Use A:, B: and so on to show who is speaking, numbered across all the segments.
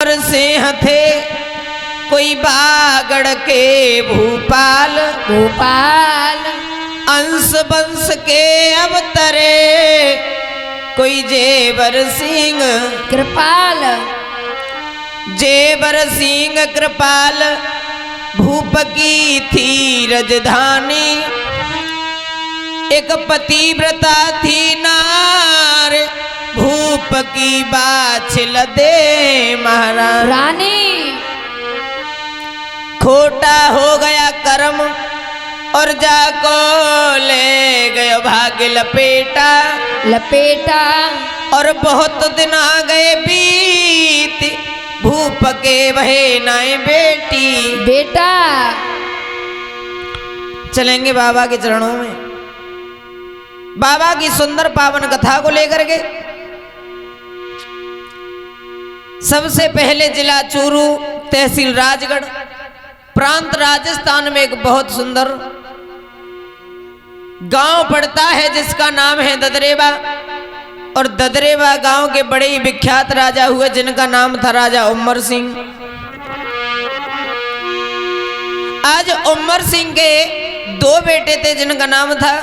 A: सिंह थे कोई बागड़ के भूपाल, अंश वंश के अवतरे कोई जेवर सिंह
B: कृपाल।
A: जेवर सिंह कृपाल भूप की थी राजधानी, एक पतिव्रता थी नार भूप की बाछिल दे महारानी। खोटा हो गया कर्म और जाको ले गयो भाग्य लपेटा और बहुत दिन आ गए बीत भूप के वहे नाए बेटा। चलेंगे बाबा के चरणों में, बाबा की सुंदर पावन कथा को लेकर के। सबसे पहले जिला चूरू, तहसील राजगढ़, प्रांत राजस्थान में एक बहुत सुंदर गांव पड़ता है जिसका नाम है ददरेवा। और ददरेवा गांव के बड़े ही विख्यात राजा हुए जिनका नाम था राजा उमर सिंह। आज उमर सिंह के दो बेटे थे जिनका नाम था,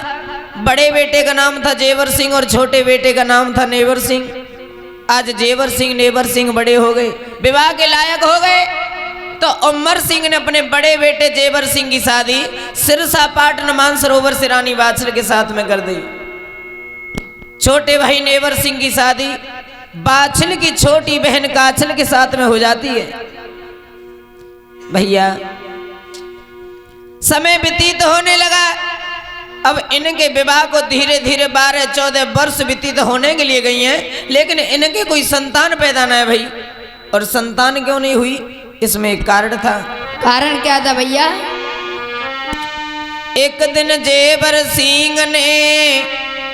A: बड़े बेटे का नाम था जेवर सिंह और छोटे बेटे का नाम था नेवर सिंह। आज जेवर सिंह नेवर सिंह बड़े हो गए, विवाह के लायक हो गए, तो उमर सिंह ने अपने बड़े बेटे जेवर सिंह की शादी सिरसा पाटन मानसरोवर से रानी बाछल के साथ में कर दी। छोटे भाई नेवर सिंह की शादी बाछल की छोटी बहन काछल के साथ में हो जाती है। भैया समय व्यतीत होने लगा, अब इनके विवाह को धीरे धीरे 12-14 वर्ष व्यतीत होने के लिए गई हैं, लेकिन इनके कोई संतान पैदा ना है भाई। और संतान क्यों नहीं हुई, इसमें एक कारण था।
B: कारण क्या था भैया?
A: एक दिन जेवर सिंह ने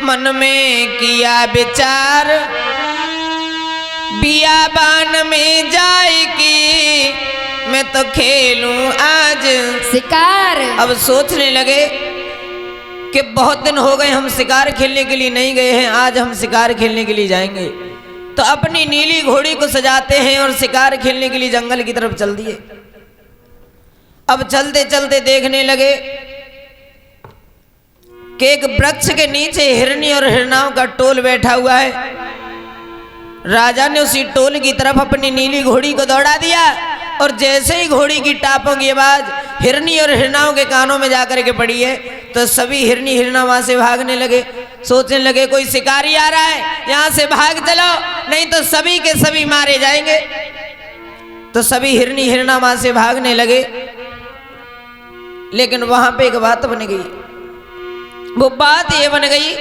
A: मन में किया विचार, बियाबान में जाए कि मैं तो खेलूं आज
B: शिकार।
A: अब सोचने लगे कि बहुत दिन हो गए हम शिकार खेलने के लिए नहीं गए हैं, आज हम शिकार खेलने के लिए जाएंगे। तो अपनी नीली घोड़ी को सजाते हैं और शिकार खेलने के लिए जंगल की तरफ चल दिए। अब चलते चलते देखने लगे कि एक वृक्ष के नीचे हिरनी और हिरनाओं का टोल बैठा हुआ है। राजा ने उसी टोल की तरफ अपनी नीली घोड़ी को दौड़ा दिया और जैसे ही घोड़ी की टापों की आवाज हिरनी और हिरनाओं के कानों में जाकर के पड़ी है, तो सभी हिरनी हिरना वहां से भागने लगे। सोचने लगे कोई शिकारी आ रहा है, यहां से भाग चलो नहीं तो सभी के सभी मारे जाएंगे। तो सभी हिरनी हिरना वहां से भागने लगे, लेकिन वहां पे एक बात बन गई। वो बात ये बन गई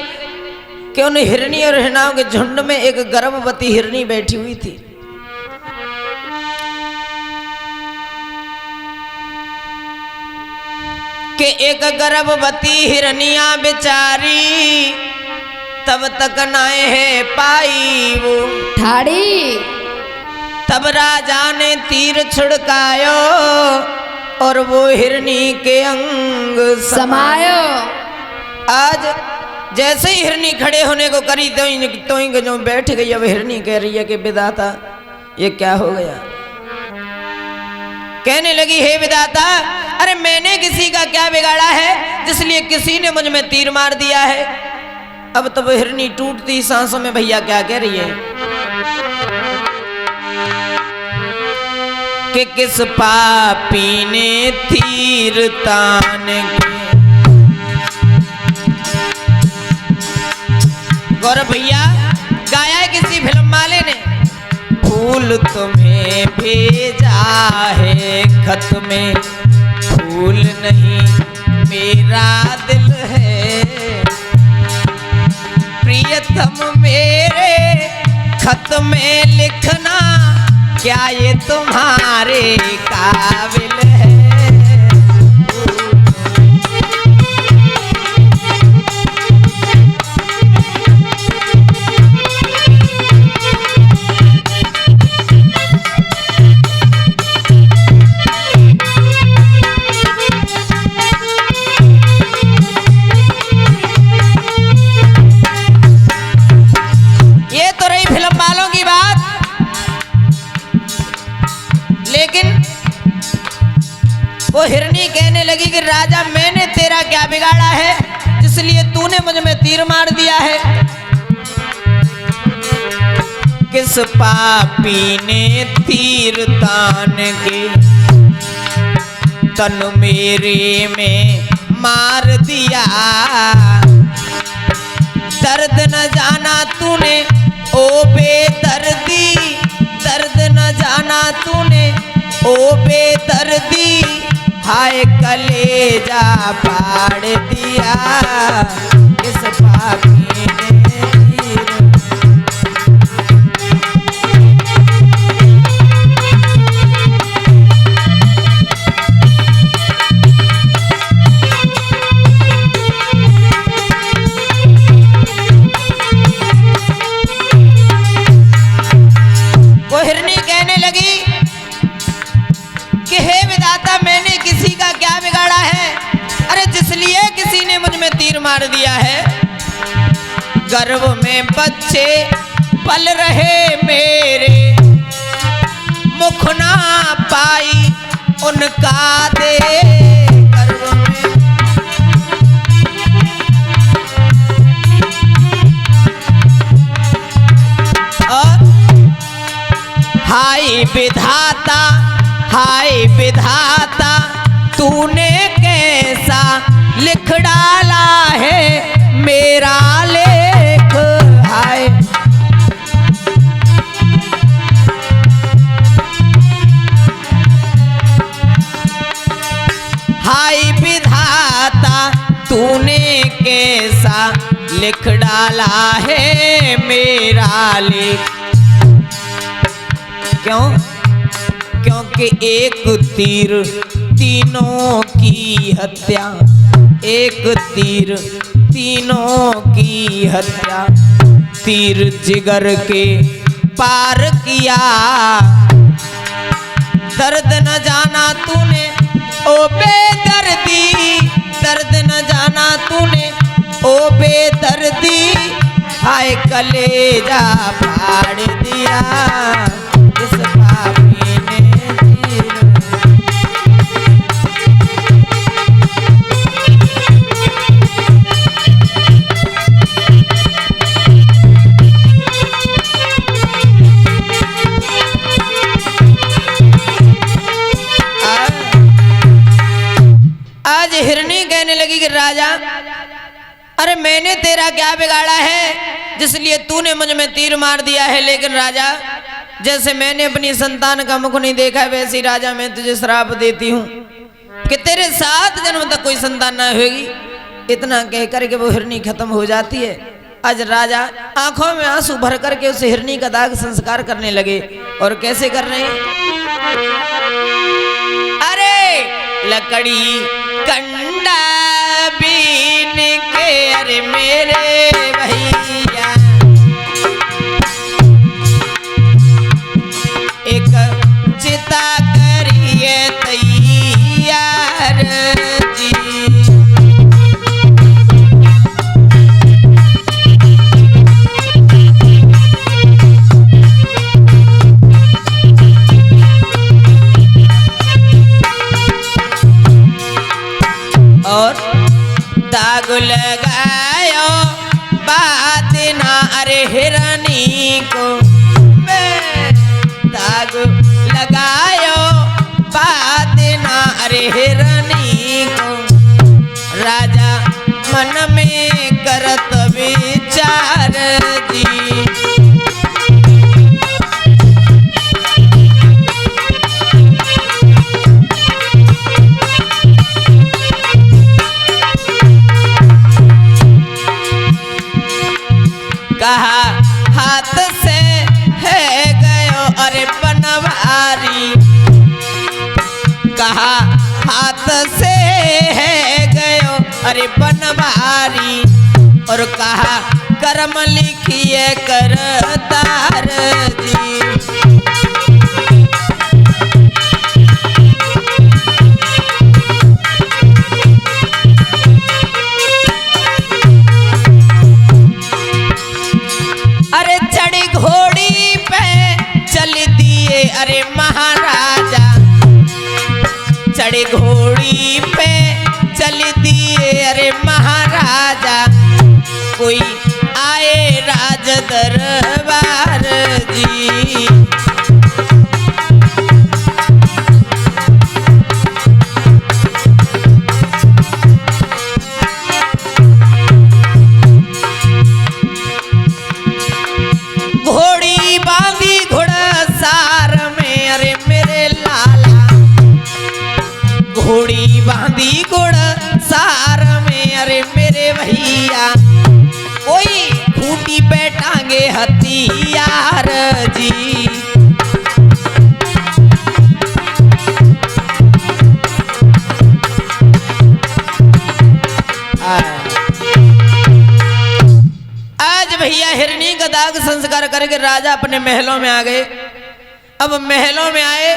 A: कि उन हिरनी और हिरनाओं के झुंड में एक गर्भवती हिरनी बैठी हुई थी। कि एक गर्भवती हिरनिया बेचारी तब तक नाए है पाई वो
B: ठाड़ी।
A: तब राजा ने तीर छिड़कायो और वो हिरनी के अंग
B: समायो।
A: आज जैसे ही हिरनी खड़े होने को करी तो जो बैठ गई। अब हिरनी कह रही है कि विधाता ये क्या हो गया। कहने लगी हे विधाता, अरे मैंने किसी का क्या बिगाड़ा है जिसलिए किसी ने मुझ में तीर मार दिया है। अब तो वो हिरनी टूटती सांसों में भैया क्या कह रही है कि किस पापी ने तीर तान के। गौरव भैया गाया है किसी फिल्म वाले ने, फूल तुम्हें भेजा है खत में, फूल नहीं मेरा दिल है। प्रियतम मेरे खत में लिखना क्या ये तुम्हारे काबिल है। वो हिरनी कहने लगी कि राजा मैंने तेरा क्या बिगाड़ा है इसलिए तूने मुझ में तीर मार दिया है। किस पापी ने तीर तान के तन मेरे में मार दिया। दर्द न जाना तूने ओ बेदर्दी, दर्द न जाना तूने ओ बेदर्दी, हाय कलेजा फाड़ दिया किस पापी ने तीर। मार दिया है। गर्भ में बच्चे पल रहे मेरे, मुख ना पाई उनका दे। गर्भ में और हाय विधाता, हाय विधाता तूने कैसा लिख डाला है मेरा लेख। हाय हाय विधाता तूने कैसा लिख डाला है मेरा लेख। क्यों? क्योंकि एक तीर तीनों की हत्या, एक तीर तीनों की हत्या, तीर जिगर के पार किया। दर्द न जाना तूने ओ बेदर्दी, दर्द न जाना तूने ओ बेदर्दी, हाय कलेजा फाड़ दिया इस पापी ने तीर। आज हिरनी कहने लगी कि राजा अरे मैंने तेरा क्या बिगाड़ा है जिसलिए तूने मुझ में तीर मार दिया है। लेकिन राजा जैसे मैंने अपनी संतान का मुख नहीं देखा वैसी राजा मैं तुझे श्राप देती हूँ कि तेरे 7 जन्म तक कोई संतान ना होगी। इतना कह करके वो हिरनी खत्म हो जाती है। आज राजा आंखों में आंसू भर करके उस हिरनी का दाग संस्कार करने लगे। और कैसे कर रहे हैं? अरे लकड़ी कंडा बीन के अरे मेरे भैया एक चिता करिए तैयार जी। और दाग लगायो बात ना अरे हिरनी को, दाग लगायो बात ना अरे हिरनी को। राजा मन में करत विचार जी। कहा हाथ से है गयो अरे बनवारी, कहा हाथ से है गयो अरे बनवारी। और कहा कर्म लिखिए करतार जी। अरे चढ़ी घोड़ी पे चल दिए अरे महाराजा, अरे घोड़ी पे चल दिए अरे महाराजा, कोई आए राज दरबार जी। घोड़ी बांधी घुड़सार में अरे मेरे लाला, घोड़ी बांधी घुड़सार में अरे मेरे भैया, कोई खूंटी पे टांगे हथियार जी। आज भैया हिरनी का दाग संस्कार करके राजा अपने महलों में आ गए। अब महलों में आए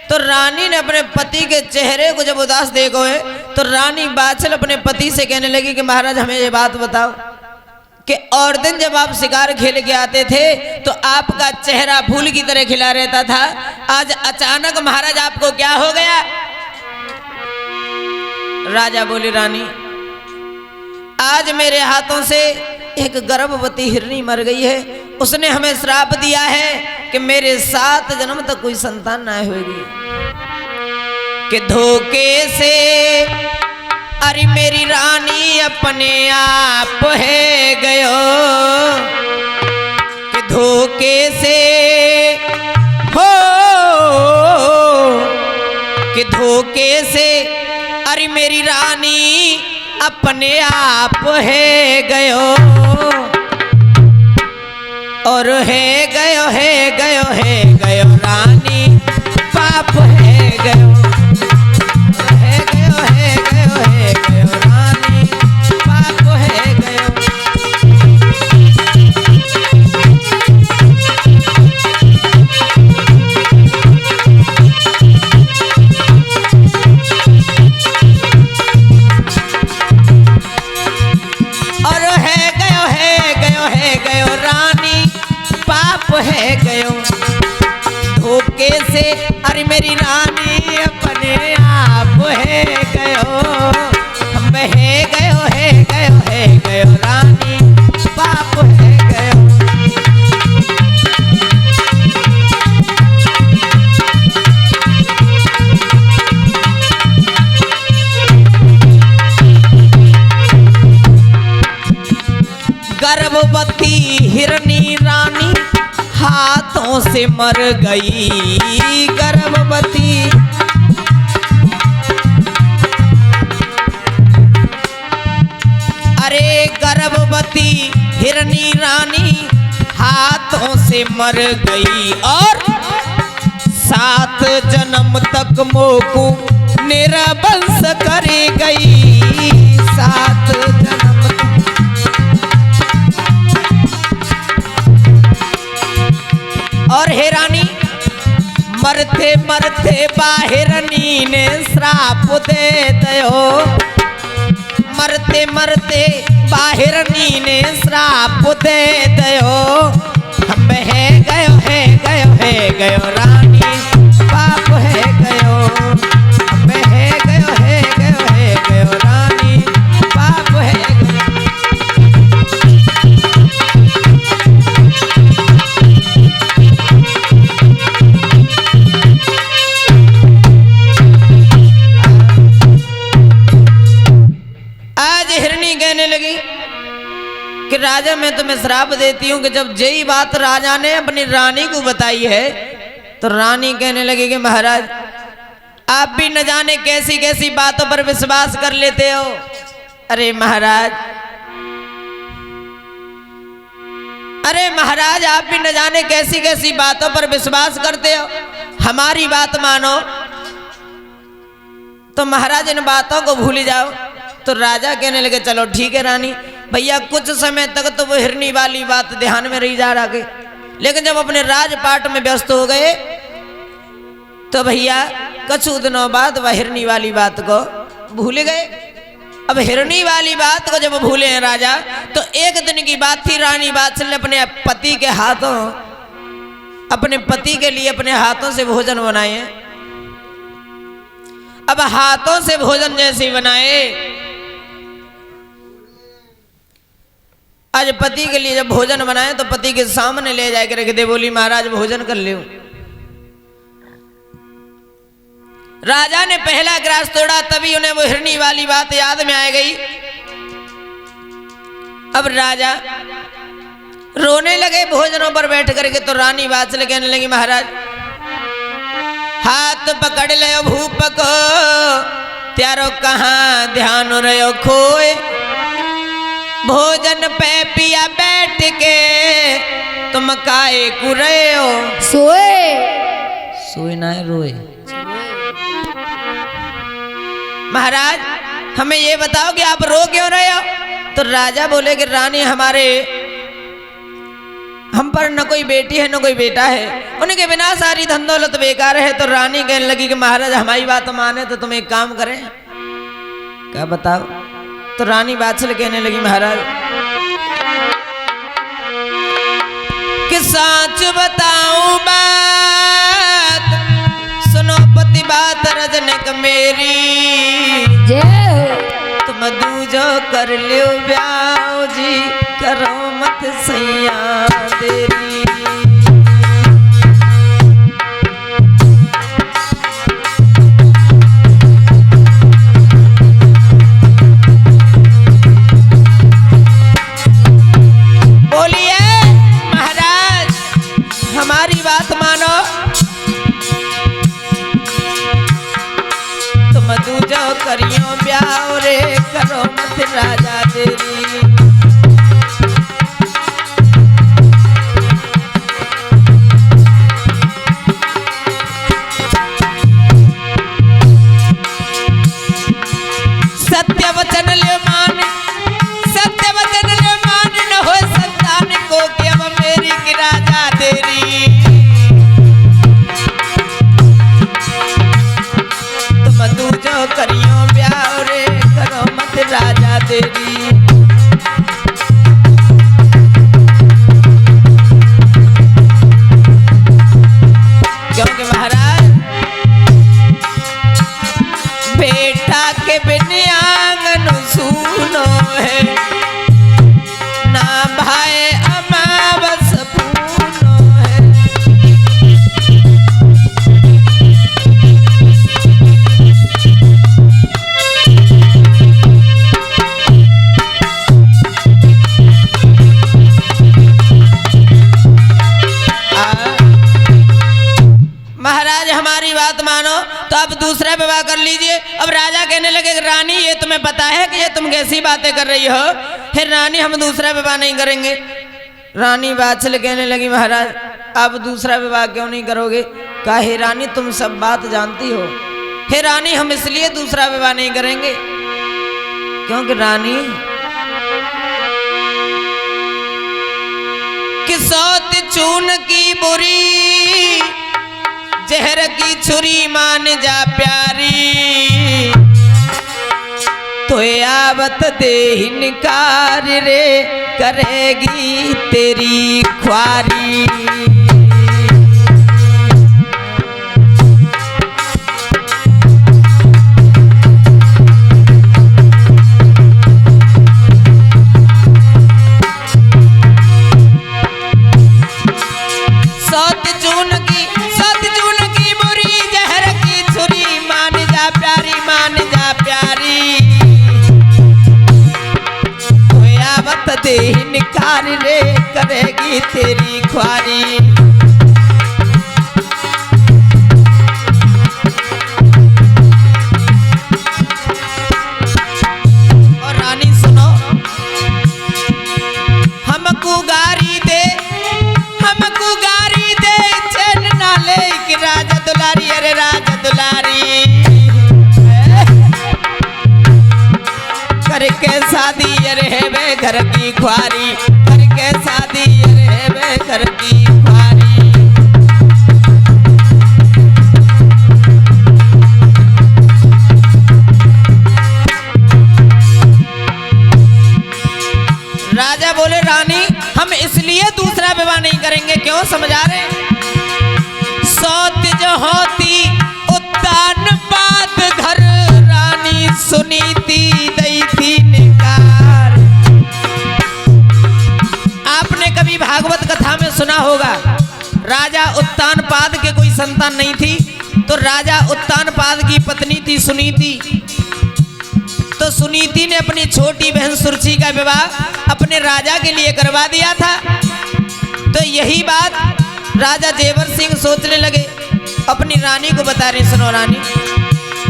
A: तो रानी ने अपने पति के चेहरे को जब उदास देखो है तो रानी बादशाह अपने पति से कहने लगी कि महाराज हमें ये बात बताओ कि और दिन जब आप शिकार खेल के आते थे तो आपका चेहरा फूल की तरह खिला रहता था, आज अचानक महाराज आपको क्या हो गया? राजा बोले रानी, आज मेरे हाथों से एक गर्भवती हिरनी मर गई है, उसने हमें श्राप दिया है कि मेरे 7 जन्म तक कोई संतान ना होगी। कि धोखे से अरे मेरी रानी अपने आप है गयो, कि धोखे से हो, कि धोखे से अरे मेरी रानी अपने आप है गयो, और है गयो रानी पाप है गयो, है गयो रानी पाप है गयो। और है गयो रानी पाप है गयो, धोखे से अरे मेरी रानी अपने आप है गयो, हम है गयो रानी पाप है गयो। गर्भवती हिरनी रानी हाथों से मर गई, गर्भवती अरे गर्भवती हिरनी रानी हाथों से मर गई, और 7 जन्म तक मोकू निरवंश कर गई, 7 जन्म और हे रानी मरते मरते बाहिरनी ने श्राप दे दयो, मरते मरते बाहिरनी ने श्राप दे दयो, हम है गयो रानी पाप है गयो, हम है गयो रानी पाप है गयो। कहने लगी कि राजा मैं तुम्हें श्राप देती हूं कि जब यही बात राजा ने अपनी रानी को बताई है तो रानी कहने लगी कि महाराज आप भी न जाने कैसी कैसी बातों पर विश्वास कर लेते हो। अरे महाराज आप भी न जाने कैसी कैसी बातों पर विश्वास करते हो, हमारी बात मानो तो महाराज इन बातों को भूल जाओ। तो राजा कहने लगे चलो ठीक है रानी, भैया कुछ समय तक तो वो हिरनी वाली बात ध्यान में रही जा रहा के, लेकिन जब अपने राजपाट में व्यस्त हो गए तो भैया कुछ दिनों बाद वह हिरनी वाली बात को भूल गए। अब हिरनी वाली बात को जब भूले हैं राजा, तो एक दिन की बात थी, रानी बादशाह ने अपने पति के हाथों, अपने पति के लिए अपने हाथों से भोजन बनाए हैं। अब हाथों से भोजन जैसे बनाए। आज पति के लिए जब भोजन बनाए तो पति के सामने ले जाकर रख दे, बोली महाराज भोजन कर ले। राजा ने पहला ग्रास तोड़ा, तभी उन्हें वो हिरनी वाली बात याद में आ गई। अब राजा रोने लगे भोजनों पर बैठ करके। तो रानी बात से कहने लगी महाराज हाथ पकड़ ले भूप को, त्यारो कहाँ ध्यान रहो खोए। भोजन पे पिया बैठ के, तुम काहे कुरे हो।
B: सोए
A: सोए ना रोए। महाराज हमें ये बताओ कि आप रो क्यों रहे हो। तो राजा बोले कि रानी हम पर न कोई बेटी है न कोई बेटा है, उनके बिना सारी धन दौलत बेकार है। तो रानी कहने लगी कि महाराज हमारी बात माने तो तुम एक काम करें। क्या बताओ। तो रानी बादशाह कहने लगी महाराज कि सच बताऊं बात, सुनो पति बात रजनक मेरी।
B: जय
A: तुम दूजो कर लियो ब्याह जी, करो मत सैया तेरी। बोलिए महाराज हमारी बात मानो, तुम दूजो करियो ब्याह रे, करो मत राजा तेरी। सत्य वचन ले मान, सत्य वचन ले मान, न हो संतान को कि अब मेरी की राजा तेरी। तुम दूजो करियो ब्याह रे, करो मत राजा तेरी। क्योंकि महाराज बेटा के बिन आंगन सूनो है, ना भाई अमावस पूनो है। महाराज हमारी बात मानो तो अब दूसरा विवाह कर लीजिए। अब राजा कहने लगे रानी ये तुम्हें पता है कि ये तुम कैसी बातें कर रही हो। फिर रानी हम दूसरा विवाह नहीं करेंगे। रानी बादशाह कहने लगी महाराज अब दूसरा विवाह क्यों नहीं करोगे। कहा हे रानी तुम सब बात जानती हो। हे रानी हम इसलिए दूसरा विवाह नहीं करेंगे क्योंकि रानी कि सौत चून की बुरी, जहर की छुरी मान जा प्यारी। तो आवत दे इनकार रे, करेगी तेरी ख्वारी। सौत चून की बुरी, जहर की छुरी मान जा प्यारी, मान जा प्यारी। आवत दे इनकार रे, करेगी तेरी ख्वारी। और रानी सुनो हमको गारी दे, हमको गारी दे, चैन ना ले कि राजा दुलारी। अरे राजा दुलारी करके शादी अरे है वे घर की ख्वारी, करके शादी अरे है वे घर की ख्वारी। राजा बोले रानी हम इसलिए दूसरा विवाह नहीं करेंगे। क्यों समझा रहे। सौत जो होती उत्तान पात घर संतान नहीं थी, तो राजा उत्तानपाद की पत्नी थी सुनीति। तो सुनीति ने अपनी छोटी बहन सुरुचि का विवाह अपने राजा के लिए करवा दिया था। तो यही बात राजा जेवर सिंह सोचने लगे, अपनी रानी को बता रहे, सुनो रानी।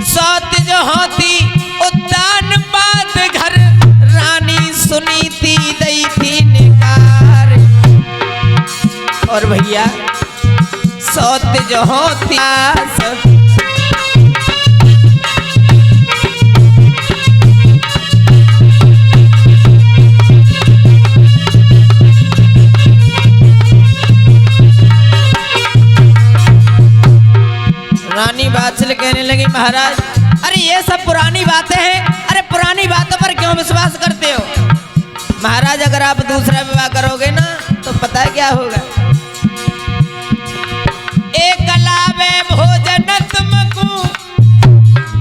A: सौत जो होती उत्तानपाद घर, रानी सुनीति दई थी निकार। और भैया सौत जो होती रानी बादशाह कहने लगी, महाराज अरे ये सब पुरानी बातें हैं, अरे पुरानी बातों पर क्यों विश्वास करते हो? महाराज अगर आप दूसरा विवाह करोगे ना तो पता है क्या होगा। एक लावे भोजन तुमको,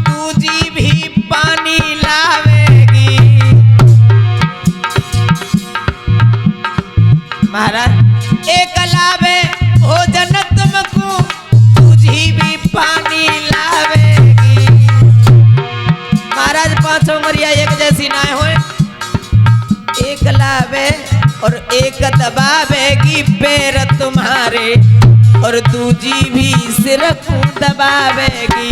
A: दूजी भी पानी लावेगी। महाराज एक लावे भोजन तुमको, दूजी भी पानी लावेगी। महाराज पांचों मरिया एक जैसी ना होए, एक लावे और एक दबावेगी पैर तुम्हारे, और दूजी भी सिर को दबावेगी।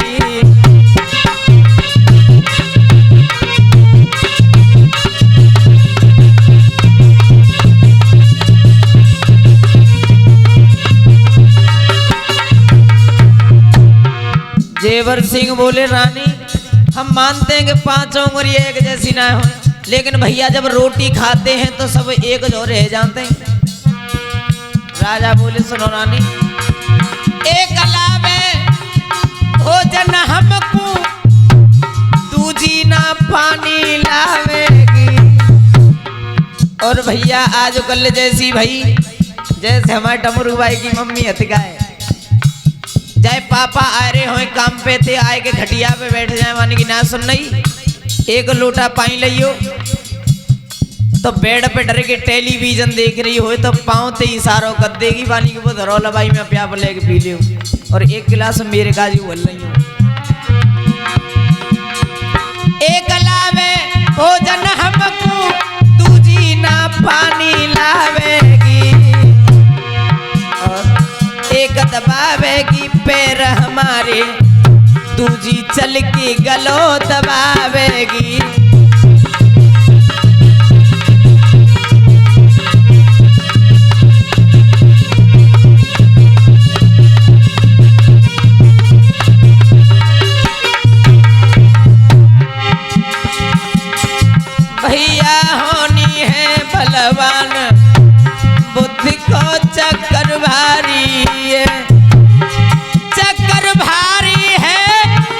A: जेवर सिंह बोले, रानी हम मानते हैं कि पांचों उंगलियां एक जैसी ना हो, लेकिन भैया जब रोटी खाते हैं तो सब एक जो रह जाते हैं। राजा बोले, सुनो रानी, एक लावे भोजन हमको, दूजी ना पानी लावेगी। और भैया आज कल जैसी भाई, जैसे हमारे टमरू भाई की मम्मी हथिकाए, चाहे पापा आ रहे हो काम पे थे, आए के खटिया पे बैठ जाए, मानी की ना सुन नहीं, एक लोटा पानी लियो तो बेड पे डर के टेलीविजन देख रही हो तो पाँव ते इशारों कर देगी, पानी के वो धरोला भाई मैं प्याप लेके पी लियो, और एक गिलास मेरे काजी बोल रही हूँ। एक लावे भोजन हमको, दूजी ना पानी लावेगी, और एक दबावेगी पैर हमारे, दूजी चल के गलो दबावेगी। भैया होनी है बलवान, बुद्धि को चक्कर भारी है, चक्कर भारी है,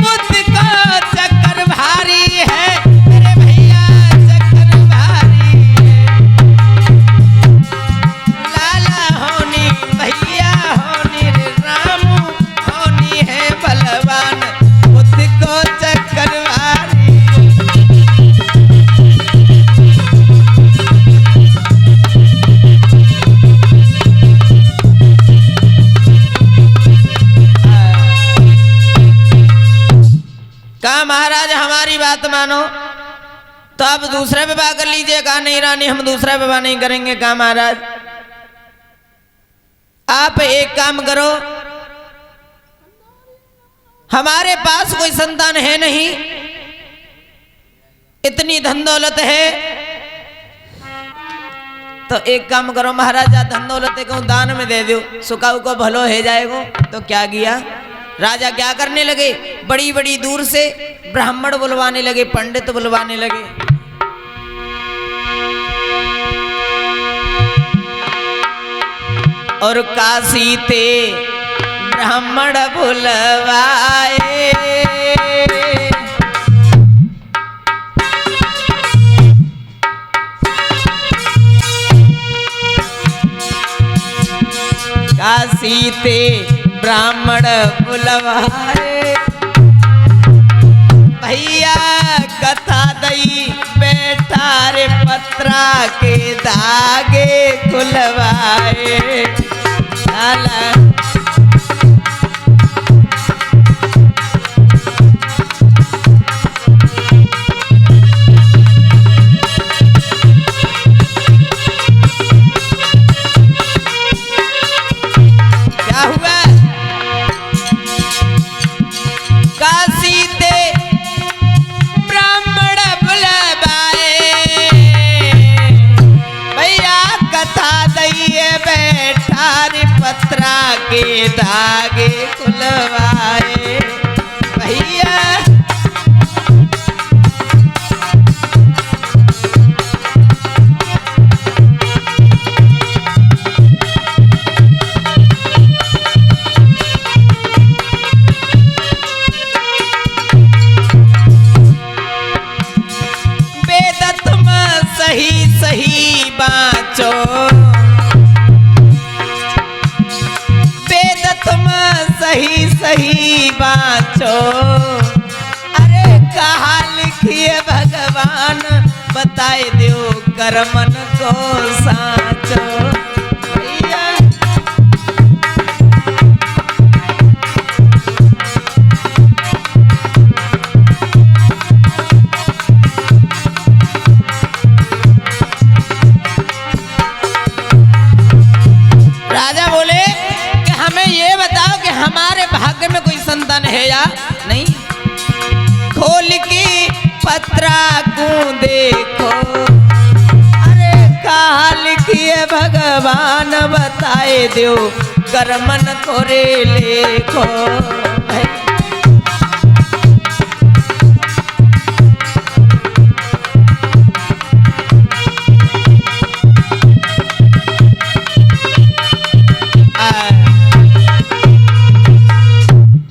A: बुद्धि को चक्कर भारी है, अरे भैया चक्कर भारी है। लाला होनी भैया होनी रे रामू होनी है बलवान, बुद्धि को चक्कर भारी। कहा महाराज हमारी बात मानो तो आप दूसरा विवाह कर लीजिए। कहा नहीं रानी हम दूसरा विवाह नहीं करेंगे। कहा महाराज आप एक काम करो, हमारे पास कोई संतान है नहीं, इतनी धन दौलत है, तो एक काम करो महाराजा धन दौलत को दान में दे दो, सुकाऊ को भलो हो जाएगा। तो क्या किया राजा, क्या करने लगे, बड़ी बड़ी दूर से ब्राह्मण बुलवाने लगे, पंडित बुलवाने लगे। और काशी ते ब्राह्मण बुलवाए, काशी ते ब्राह्मण बुलवाए, भैया कथा दई बैठा रे पत्रा के धागे खुलवाए। पत्रा के धागे खुलवाए भैया। सही सही बाँचो वेद तुम सही सही बाँचो। अरे कहा लिखिए भगवान बताए दो कर्मन को साचो भैया। राजा बोले कि हमें ये बताओ कि हमारे भाग्य में कोई संतान है या नहीं। खोल के पत्रा को देखो अरे कहा लिखिए भगवान बताए दो कर्मन कोरे लेखो।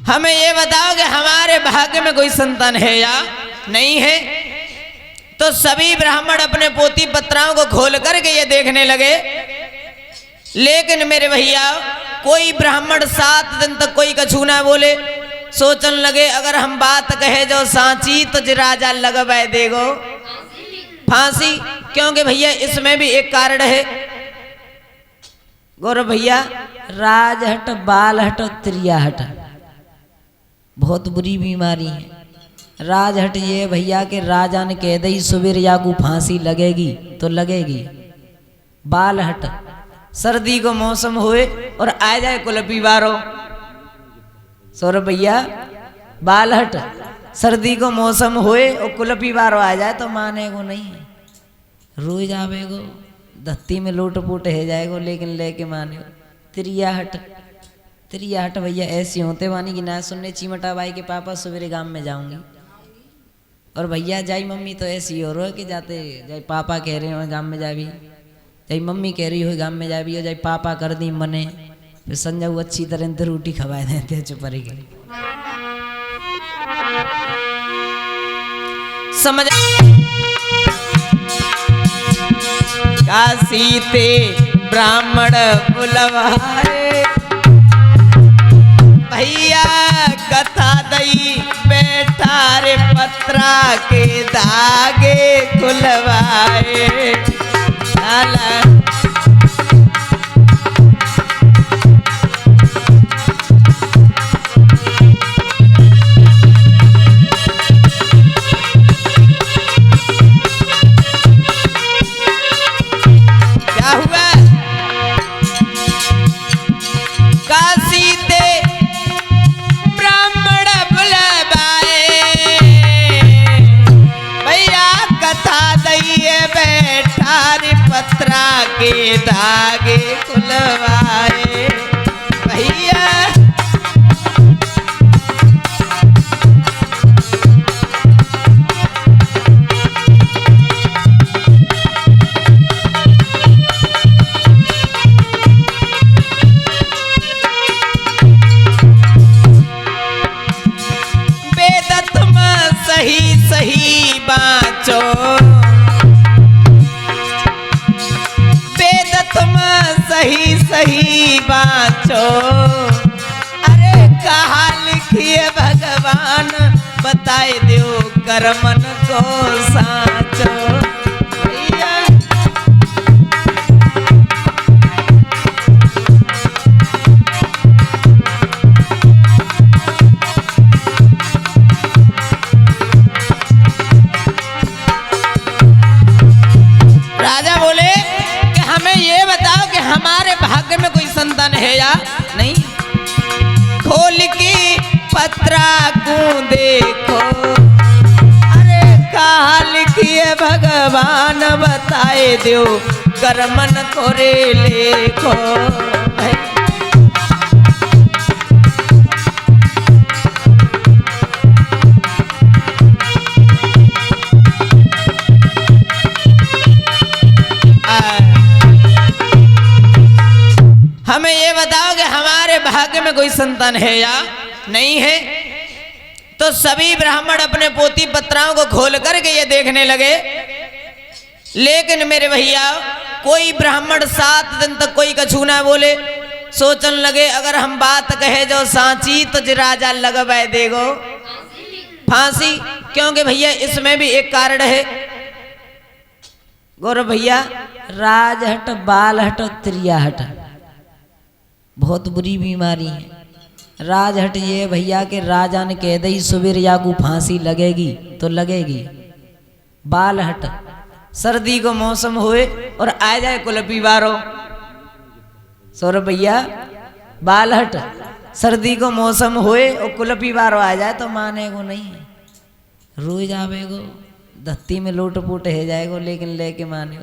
A: हमें ये बताओ कि हमारे भाग्य में कोई संतान है या नहीं है। तो सभी ब्राह्मण अपने पोती पत्राओं को खोल करके ये देखने लगे, लेकिन मेरे भैया कोई ब्राह्मण 7 दिन तक कोई कछु ना बोले। सोचन लगे अगर हम बात कहे जो सांची तो राजा लगवाए देगो फांसी। क्योंकि भैया इसमें भी एक कारण है गौरव भैया, राजहट बालहट और त्रियाहट बहुत बुरी बीमारी है। राजहट ये भैया के राजा ने कह दी सुबेर या को फांसी लगेगी तो लगेगी। बालहट सर्दी को मौसम हुए और आ जाए कुलपी बारो। सौरभ भैया बालहट सर्दी को मौसम हुए और कुलपी बारो आ जाए तो माने को नहीं, रोज आवेगो धत्ती में लोट पोट है जाएगो लेकिन लेके माने। त्रियाहट त्रियाहट भैया ऐसी होते वानी कि ना सुनने चिमटा बाई के पापा सवेरे गांव में जाऊंगी और भैया जाई मम्मी तो ऐसी हो रहा है कि जाते जाई पापा कह रहे हो गांव में जाबी, जाई मम्मी कह रही हो गांव में जाबी हो, जाई पापा कर दी मने फिर संजय अच्छी तरह से रोटी खवाए देते चुप के समझ। काशी ते ब्राह्मण बुलवाए भैया कथा दई बैठा रे पत्रा के धागे खुलवाए। क्या हुआ काशी ते पत्रा के धागे खुलवाए भैया। वेद तुम सही सही बाँचो सही सही बाँचो। अरे कहा लिखिए भगवान बताए दो कर्मन को साचो भैया। राजा बोले कि हमें ये बताओ कि हमारे भाग्य में कोई संतान है या नहीं। खोल के पत्रा को देखो अरे कहा लिखिए भगवान बताए दो कर्मन कोरे लेखो। भाग्य में कोई संतान है या नहीं है। तो सभी ब्राह्मण अपने पोती पत्राओं को खोल करके ये देखने लगे, लेकिन मेरे भैया कोई ब्राह्मण 7 दिन तक कोई कछु ना बोले। सोचन लगे अगर हम बात कहे जो सांची तो जो राजा लगवाए देगो फांसी। क्योंकि भैया इसमें भी एक कारण है गौरव भैया, राजहट बालहट और त्रियाहट बहुत बुरी बीमारी है। राजहट ये भैया के राजा ने कह दी सुबेर यागू फांसी लगेगी तो लगेगी। बालहट सर्दी को मौसम होए और आ जाए कुलपी बारो। सौरभ भैया बालहट सर्दी को मौसम होए और कुलपी बारो आ जाए तो माने को नहीं, रोज आवेगो धत्ती में लोट पोट है जाएगो, लेकिन लेके माने।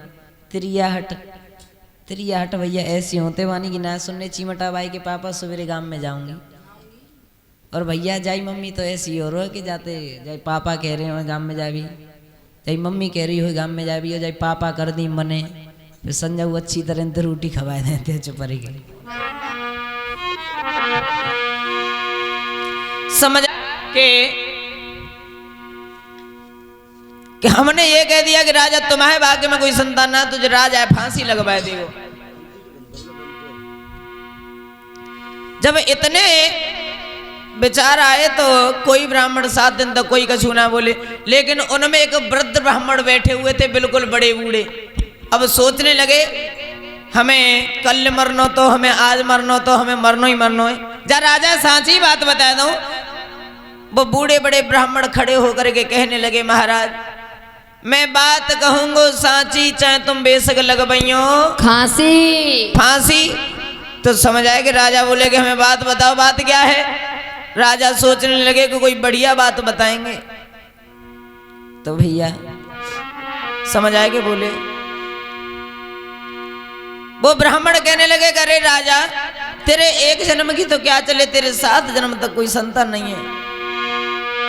A: त्रियाहट, त्रियाहट भैया ऐसी होते वानी कि ना सुनने चिमटा बाई के पापा सवेरे गांव में जाऊंगी, और भैया जाई मम्मी तो ऐसी हो रहा है कि जाते जाई पापा कह रहे हो गांव में जाबी, जाई मम्मी कह रही हो गांव में जाबी, और जाई पापा कर दी मने, फिर संजय अच्छी तरह से रोटी खवाए देते चुप के। समझ कि हमने ये कह दिया कि राजा तुम्हारे भाग्य में कोई संतान ना, तुझे राजा फांसी लगवाए देगो। जब इतने विचार आए तो कोई ब्राह्मण 7 दिन तक कोई कछु ना बोले, लेकिन उनमें एक वृद्ध ब्राह्मण बैठे हुए थे बिल्कुल बड़े बूढ़े। अब सोचने लगे हमें कल मरनो तो हमें आज मरनो तो हमें मरनो ही मरनो है। जा राजा सांची बात बता दो। वो बूढ़े बड़े ब्राह्मण खड़े होकर के कहने लगे महाराज मैं बात कहूंगो सांची, चाहे तुम बेशक लगबइयो
B: खांसी
A: फांसी। तो समझ आए कि राजा बोले कि हमें बात बताओ, बात क्या है। राजा सोचने लगे कि कोई बढ़िया बात बताएंगे। तो भैया समझ आए कि बोले, वो ब्राह्मण कहने लगे अरे राजा तेरे 1 जन्म की तो क्या चले, तेरे 7 जन्म तक कोई संतान नहीं है।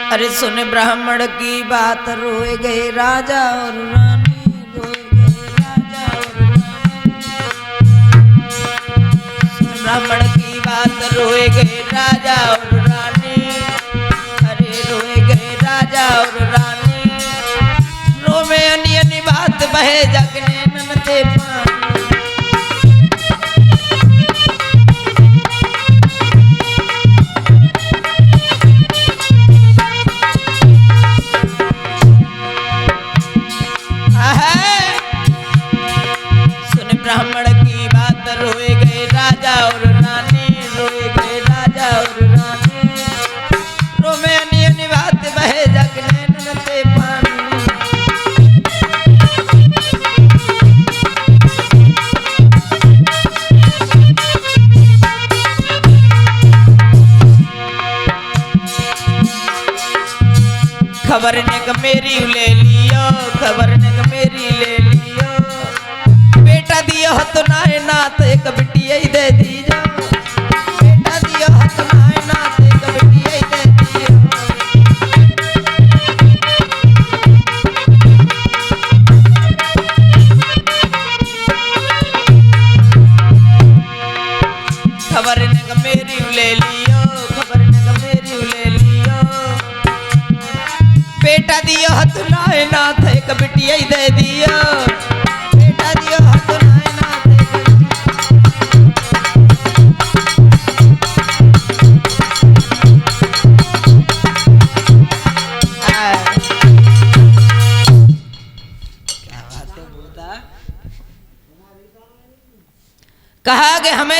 A: अरे सुन ब्राह्मण की बात, रोए गए राजा और रानी, रोए गए राजा और रानी। ब्राह्मण की बात, रोए गए राजा और रानी, अरे रोए गए राजा और रानी। रोवे अनि अनि बात बहे जगने ननते पानी। ब्राह्मण की बात, रोए गए राजा और रानी, रोए गए राजा और रानी। रोमे अनि अनि बात बहे जगने ननते पानी। खबर ने मेरी ले लियो, खबर ने मेरी ले लियो। बेटा दियो हत नाय नाथ एक बिटिया ही दे दीजो। बेटा दियो हत नाय नाथ एक बिटिया ही दे दियो। खबर ने मेरी ले लियो, खबर ने मेरी ले लियो। बेटा दियो हत नाय नाथ एक बिटिया ही दे दियो। बेटा दियो हत नाय नाथ कहा कि हमें